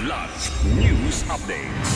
Kidlat News Updates.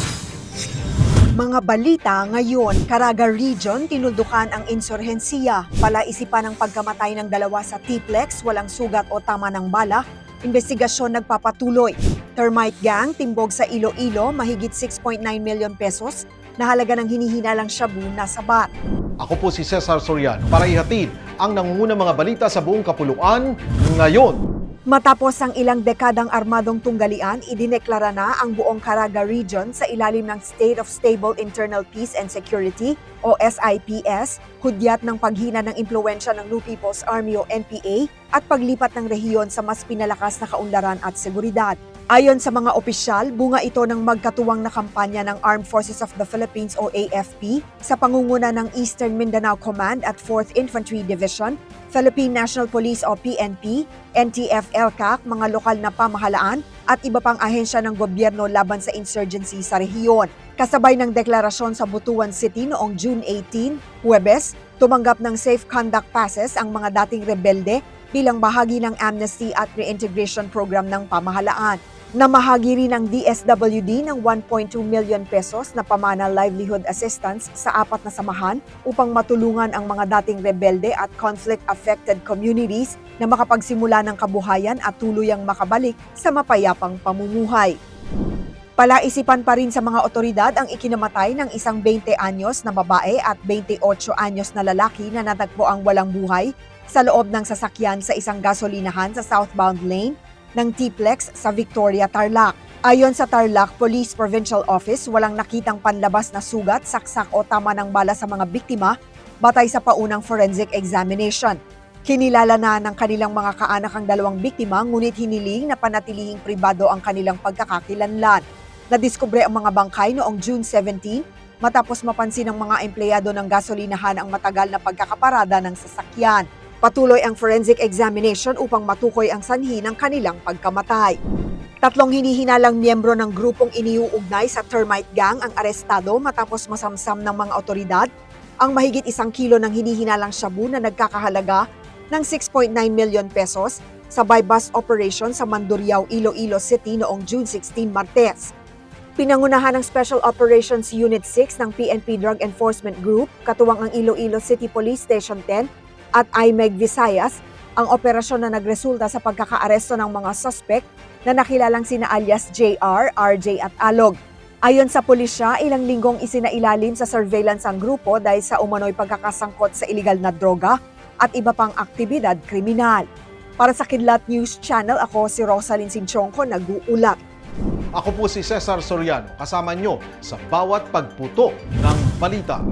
Mga balita ngayon, Caraga Region tinuldukan ang insurhensiya. Palaisipan ang pagkamatay ng dalawa sa T-Plex, walang sugat o tama ng bala. Investigasyon nagpapatuloy. Termite gang timbog sa Iloilo, mahigit 6.9 million pesos na halaga ng hinihinalang shabu na sabat. Ako po si Cesar Soriano para ihatid ang nangungunang mga balita sa buong kapuluan ngayon. Matapos ang ilang dekadang armadong tunggalian, idineklara na ang buong Caraga Region sa ilalim ng State of Stable Internal Peace and Security o SIPS, hudyat ng paghina ng impluwensya ng New People's Army o NPA at paglipat ng rehiyon sa mas pinalakas na kaunlaran at seguridad. Ayon sa mga opisyal, bunga ito ng magkatuwang na kampanya ng Armed Forces of the Philippines o AFP sa pangunguna ng Eastern Mindanao Command at 4th Infantry Division, Philippine National Police o PNP, NTF-ELCAC, mga lokal na pamahalaan at iba pang ahensya ng gobyerno laban sa insurgency sa rehiyon. Kasabay ng deklarasyon sa Butuan City noong June 18, Huwebes, tumanggap ng safe conduct passes ang mga dating rebelde bilang bahagi ng amnesty at reintegration program ng pamahalaan. Namahagi rin ng DSWD ng 1.2 million pesos na pamana livelihood assistance sa 4 na samahan upang matulungan ang mga dating rebelde at conflict-affected communities na makapagsimula ng kabuhayan at tuluyang makabalik sa mapayapang pamumuhay. Palaisipan pa rin sa mga otoridad ang ikinamatay ng isang 20 anyos na babae at 28 anyos na lalaki na natagpo ang walang buhay sa loob ng sasakyan sa isang gasolinahan sa southbound lane ng T-Plex sa Victoria, Tarlac. Ayon sa Tarlac Police Provincial Office, walang nakitang panlabas na sugat, saksak o tama ng bala sa mga biktima batay sa paunang forensic examination. Kinilala na ng kanilang mga kaanak ang dalawang biktima ngunit hiniling na panatilihing pribado ang kanilang pagkakakilanlan. Nadiskubre ang mga bangkay noong June 17 matapos mapansin ng mga empleyado ng gasolinahan ang matagal na pagkakaparada ng sasakyan. Patuloy ang forensic examination upang matukoy ang sanhi ng kanilang pagkamatay. 3 hinihinalang miyembro ng grupong iniuugnay sa termite gang ang arestado matapos masamsam ng mga otoridad ang mahigit 1 kilo ng hinihinalang shabu na nagkakahalaga ng 6.9 million pesos sa buy-bust operation sa Mandurriao, Iloilo City noong June 16, Martes. Pinangunahan ng Special Operations Unit 6 ng PNP Drug Enforcement Group, katuwang ang Iloilo City Police Station 10, at IMEG Visayas, ang operasyon na nagresulta sa pagkakaaresto ng mga suspect na nakilalang sina alias JR, RJ at Alog. Ayon sa pulisya, ilang linggong isinailalim sa surveillance ang grupo dahil sa umano'y pagkakasangkot sa iligal na droga at iba pang aktibidad kriminal. Para sa Kidlat News Channel, ako si Rosalyn Sinchonko, nag-uulat. Ako po si Cesar Soriano, kasama nyo sa bawat pagputo ng balita.